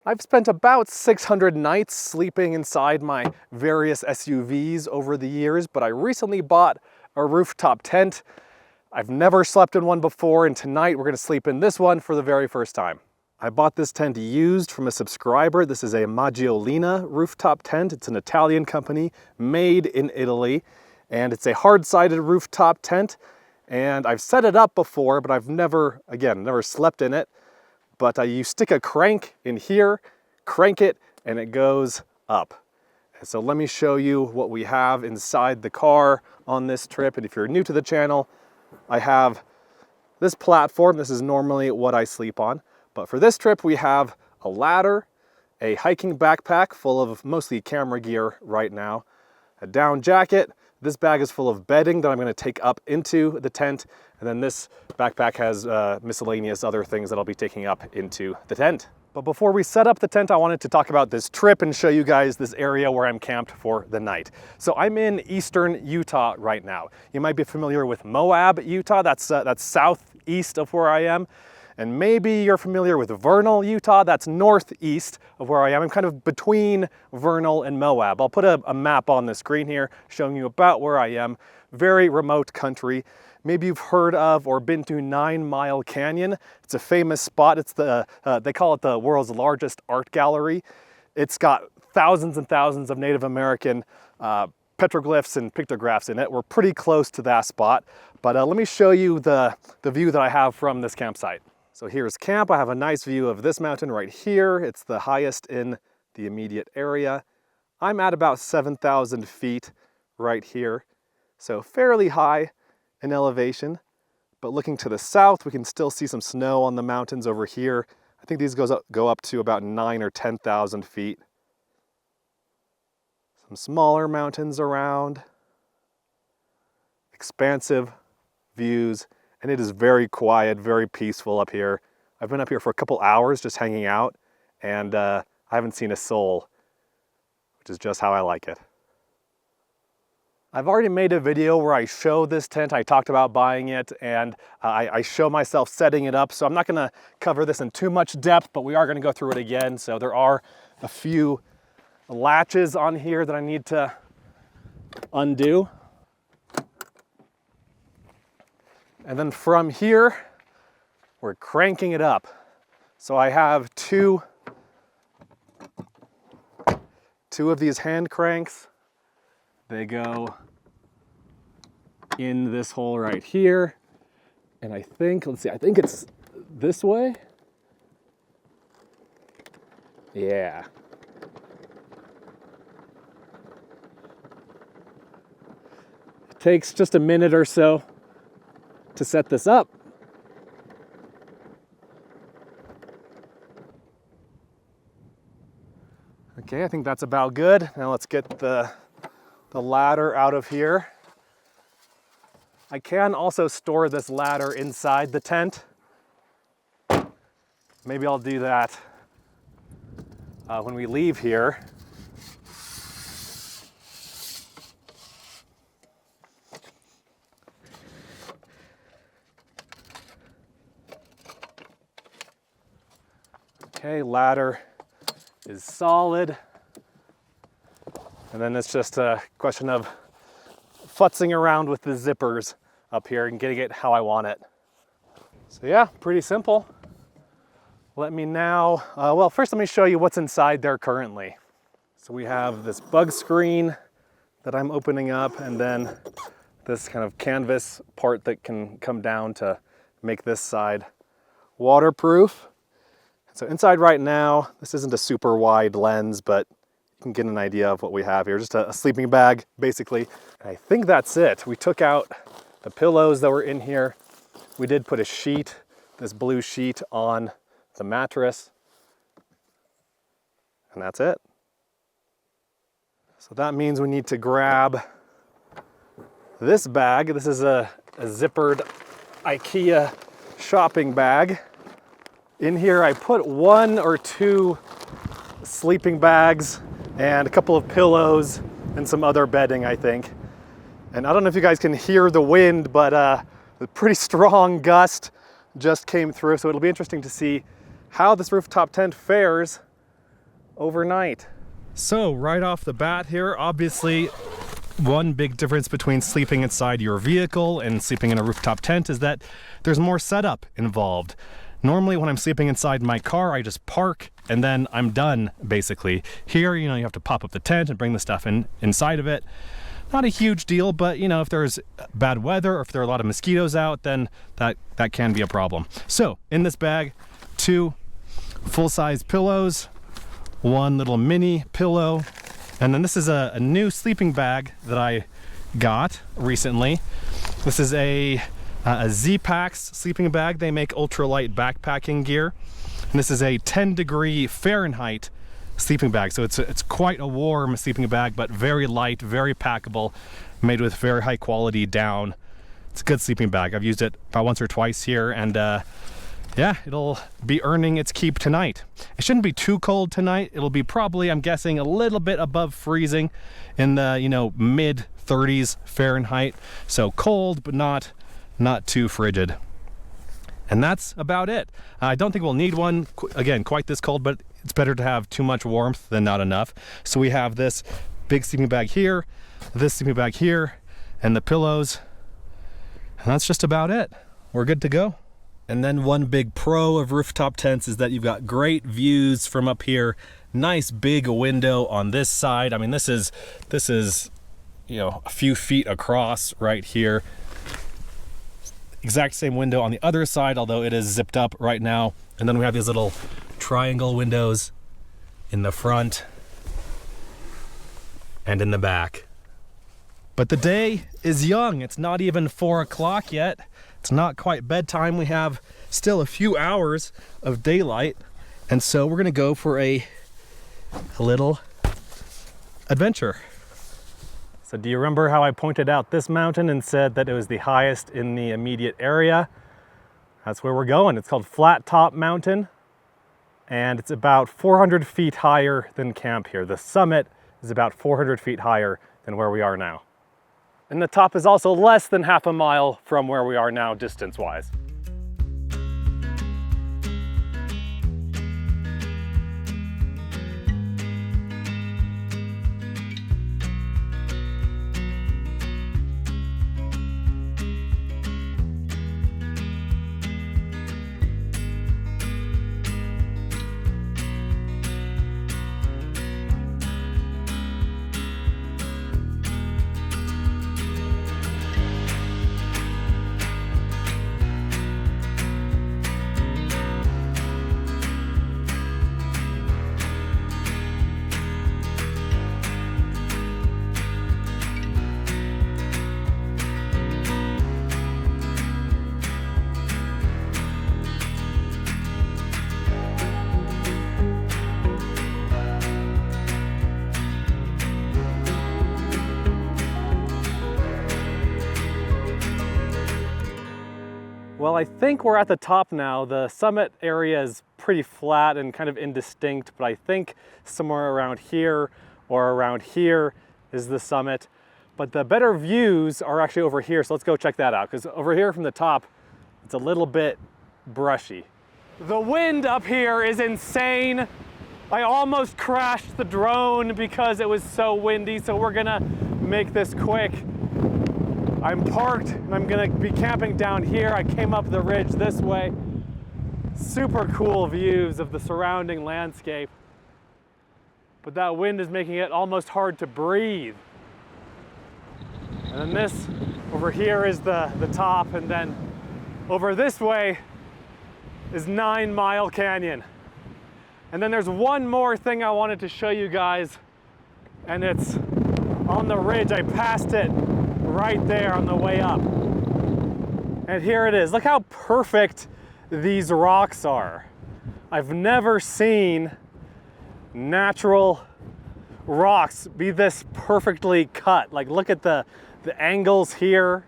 I've spent about 600 nights sleeping inside my various SUVs over the years, but I recently bought a rooftop tent. I've never slept in one before, and tonight we're gonna sleep in this one for the very first time. I bought this tent used from a subscriber. This is a Maggiolina rooftop tent. It's an Italian company made in Italy, and it's a hard-sided rooftop tent. And I've set it up before, but I've never slept in it. But you stick a crank in here, crank it, and it goes up. And so let me show you what we have inside the car on this trip. And if you're new to the channel, I have this platform. This is normally what I sleep on. But for this trip, we have a ladder, a hiking backpack full of mostly camera gear right now, a down jacket. This bag is full of bedding that I'm gonna take up into the tent. And then this backpack has miscellaneous other things that I'll be taking up into the tent. But before we set up the tent, I wanted to talk about this trip and show you guys this area where I'm camped for the night. So I'm in eastern Utah right now. You might be familiar with Moab, Utah. That's southeast of where I am. And maybe you're familiar with Vernal, Utah. That's northeast of where I am. I'm kind of between Vernal and Moab. I'll put a map on the screen here showing you about where I am. Very remote country. Maybe you've heard of or been to 9 Mile Canyon. It's a famous spot. It's they call it the world's largest art gallery. It's got thousands and thousands of Native American petroglyphs and pictographs in it. We're pretty close to that spot. But let me show you the view that I have from this campsite. So here's camp. I have a nice view of this mountain right here. It's the highest in the immediate area. I'm at about 7,000 feet right here. So fairly high in elevation, but looking to the south, we can still see some snow on the mountains over here. I think these go up to about 9,000 or 10,000 feet. Some smaller mountains around, expansive views, and it is very quiet, very peaceful up here. I've been up here for a couple hours just hanging out, and I haven't seen a soul, which is just how I like it. I've already made a video where I show this tent. I talked about buying it, and I show myself setting it up. So I'm not gonna cover this in too much depth, but we are gonna go through it again. So there are a few latches on here that I need to undo. And then from here, we're cranking it up. So I have two of these hand cranks. They go in this hole right here. And I think, let's see, I think it's this way. Yeah. It takes just a minute or so to set this up. Okay, I think that's about good. Now let's get the ladder out of here. I can also store this ladder inside the tent. Maybe I'll do that when we leave here. Okay, ladder is solid. And then it's just a question of futzing around with the zippers up here and getting it how I want it. So yeah, pretty simple. Let me now, well, first let me show you what's inside there currently. So we have this bug screen that I'm opening up, and then this kind of canvas part that can come down to make this side waterproof. So inside right now, this isn't a super wide lens, but you can get an idea of what we have here. Just a sleeping bag, basically. And I think that's it. We took out the pillows that were in here. We did put a sheet, this blue sheet, on the mattress. And that's it. So that means we need to grab this bag. This is a zippered IKEA shopping bag. In here I put 1 or 2 sleeping bags and a couple of pillows and some other bedding, I think. And I don't know if you guys can hear the wind, but a pretty strong gust just came through. So it'll be interesting to see how this rooftop tent fares overnight. So right off the bat here, obviously one big difference between sleeping inside your vehicle and sleeping in a rooftop tent is that there's more setup involved. Normally when I'm sleeping inside my car, I just park and then I'm done basically. Here, you know, you have to pop up the tent and bring the stuff inside of it. Not a huge deal, but you know, if there's bad weather or if there are a lot of mosquitoes out, then that can be a problem. So in this bag, 2 full-size pillows, 1 little mini pillow, and then this is a new sleeping bag that I got recently. This is a Z-Packs sleeping bag. They make ultralight backpacking gear. And this is a 10-degree Fahrenheit sleeping bag. So it's quite a warm sleeping bag, but very light, very packable, made with very high quality down. It's a good sleeping bag. I've used it about once or twice here, and yeah, it'll be earning its keep tonight. It shouldn't be too cold tonight. It'll be probably, I'm guessing, a little bit above freezing in the, you know, mid 30s Fahrenheit. So cold, but not too frigid. And that's about it. I don't think we'll need one, again, quite this cold, but it's better to have too much warmth than not enough. So we have this big sleeping bag here, this sleeping bag here, and the pillows. And that's just about it. We're good to go. And then one big pro of rooftop tents is that you've got great views from up here. Nice big window on this side. I mean, this is, you know, a few feet across right here. Exact same window on the other side, although it is zipped up right now. And then we have these little triangle windows in the front and in the back. But the day is young. It's not even 4 o'clock yet. It's not quite bedtime. We have still a few hours of daylight. And so we're gonna go for a little adventure. So do you remember how I pointed out this mountain and said that it was the highest in the immediate area? That's where we're going. It's called Flat Top Mountain, and it's about 400 feet higher than camp here. The summit is about 400 feet higher than where we are now. And the top is also less than half a mile from where we are now distance-wise. Well, I think we're at the top now. The summit area is pretty flat and kind of indistinct, but I think somewhere around here or around here is the summit. But the better views are actually over here, so let's go check that out, because over here from the top, it's a little bit brushy. The wind up here is insane. I almost crashed the drone because it was so windy, so we're gonna make this quick. I'm parked and I'm gonna be camping down here. I came up the ridge this way. Super cool views of the surrounding landscape. But that wind is making it almost hard to breathe. And then this over here is the top, and then over this way is 9 Mile Canyon. And then there's one more thing I wanted to show you guys, and it's on the ridge. I passed it right there on the way up. And here it is. Look how perfect these rocks are. I've never seen natural rocks be this perfectly cut. Like, look at the angles here.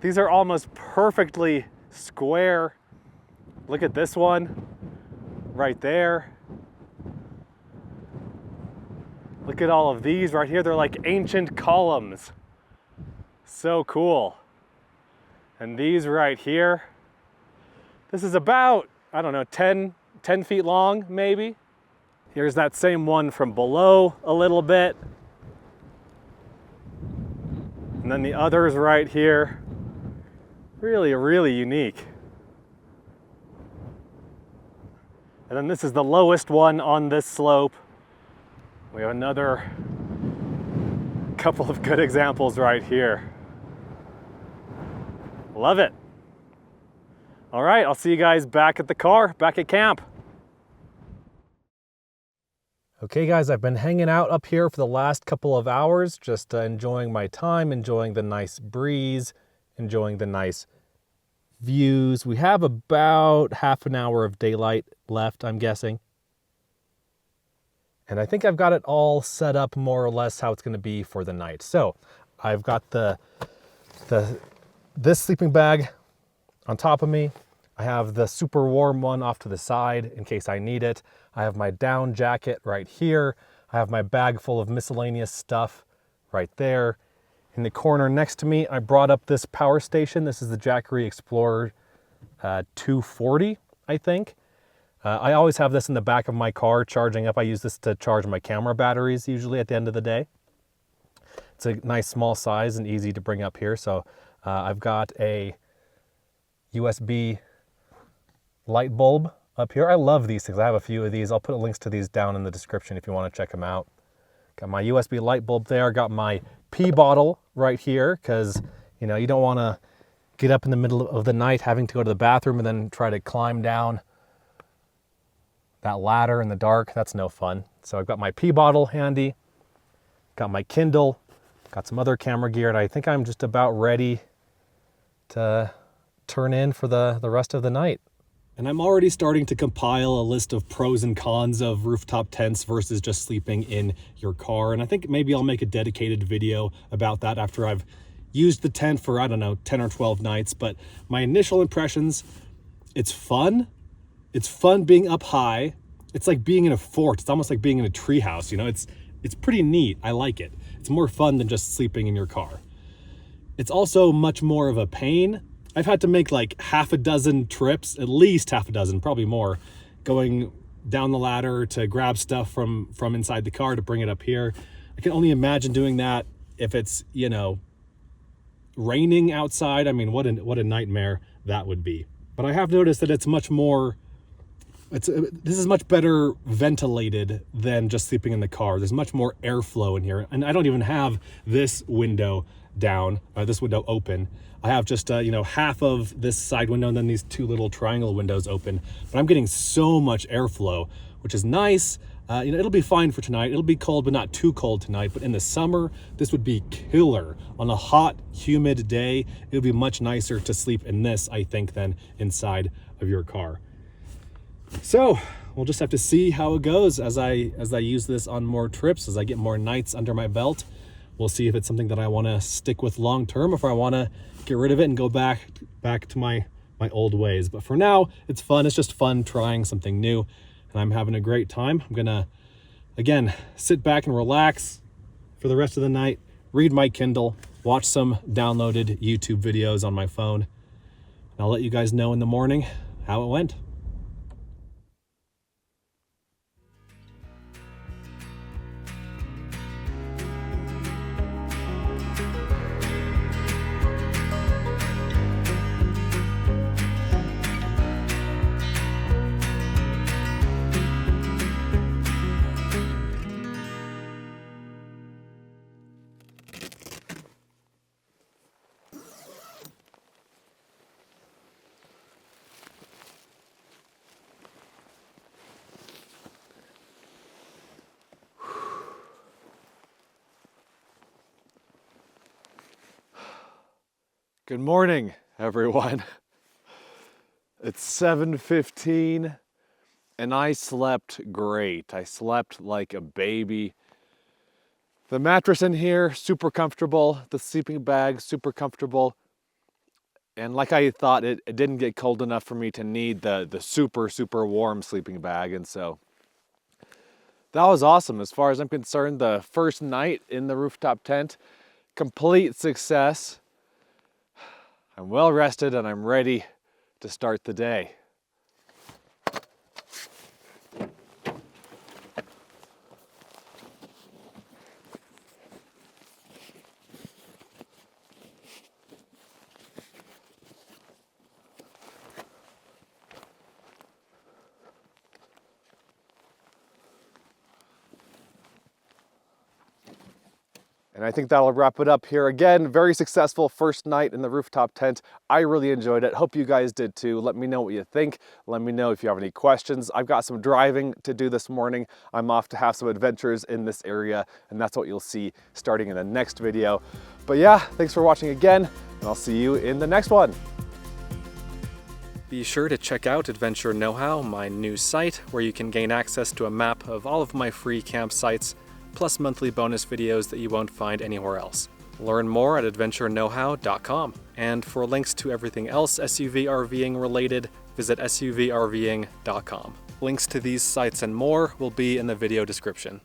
These are almost perfectly square. Look at this one right there. Look at all of these right here. They're like ancient columns. So cool. And these right here. This is about, I don't know, 10 feet long, maybe. Here's that same one from below a little bit. And then the others right here. Really, really unique. And then this is the lowest one on this slope. We have another couple of good examples right here. Love it. All right, I'll see you guys back at the car, back at camp. Okay guys, I've been hanging out up here for the last couple of hours, just enjoying my time, enjoying the nice breeze, enjoying the nice views. We have about half an hour of daylight left, I'm guessing. And I think I've got it all set up more or less how it's going to be for the night. So I've got this sleeping bag on top of me. I have the super warm one off to the side in case I need it. I have my down jacket right here. I have my bag full of miscellaneous stuff right there. In the corner next to me, I brought up this power station. This is the Jackery Explorer 240, I think. I always have this in the back of my car charging up. I use this to charge my camera batteries usually at the end of the day. It's a nice small size and easy to bring up here. So I've got a USB light bulb up here. I love these things. I have a few of these. I'll put links to these down in the description if you want to check them out. Got my USB light bulb there. Got my pee bottle right here because, you know, you don't want to get up in the middle of the night having to go to the bathroom and then try to climb down that ladder in the dark. That's no fun. So I've got my pee bottle handy. Got my Kindle. Got some other camera gear, and I think I'm just about ready to turn in for the rest of the night. And I'm already starting to compile a list of pros and cons of rooftop tents versus just sleeping in your car. And I think maybe I'll make a dedicated video about that after I've used the tent for, I don't know, 10 or 12 nights. But my initial impressions, it's fun. It's fun being up high. It's like being in a fort. It's almost like being in a treehouse, you know? It's pretty neat. I like it. It's more fun than just sleeping in your car. It's also much more of a pain. I've had to make like half a dozen trips, at least half a dozen, probably more, going down the ladder to grab stuff from inside the car to bring it up here. I can only imagine doing that if it's, you know, raining outside. I mean, what a nightmare that would be. But I have noticed that it's much more, this is much better ventilated than just sleeping in the car. There's much more airflow in here. And I don't even have this window down, this window open. I have just, you know, half of this side window and then these two little triangle windows open. But I'm getting so much airflow, which is nice. You know, it'll be fine for tonight. It'll be cold, but not too cold tonight. But in the summer, this would be killer. On a hot, humid day, it would be much nicer to sleep in this, I think, than inside of your car. So we'll just have to see how it goes as I use this on more trips, as I get more nights under my belt. We'll see if it's something that I want to stick with long term, if I want to get rid of it and go back to my old ways. But for now, it's fun. It's just fun trying something new, and I'm having a great time. I'm gonna, again, sit back and relax for the rest of the night, read my Kindle, watch some downloaded YouTube videos on my phone, and I'll let you guys know in the morning how it went. Good morning, everyone. It's 7:15 and I slept great. I slept like a baby. The mattress in here, super comfortable. The sleeping bag, super comfortable. And like I thought, it didn't get cold enough for me to need the super, super warm sleeping bag. And so that was awesome. As far as I'm concerned, the first night in the rooftop tent, complete success. I'm well rested and I'm ready to start the day. And I think that'll wrap it up here. Again, very successful first night in the rooftop tent. I really enjoyed it. Hope you guys did too. Let me know what you think. Let me know if you have any questions. I've got some driving to do this morning. I'm off to have some adventures in this area, and that's what you'll see starting in the next video. But yeah, thanks for watching again, and I'll see you in the next one. Be sure to check out Adventure Know-How, my new site, where you can gain access to a map of all of my free campsites, plus monthly bonus videos that you won't find anywhere else. Learn more at adventureknowhow.com. And for links to everything else SUV RVing related, visit suvrving.com. Links to these sites and more will be in the video description.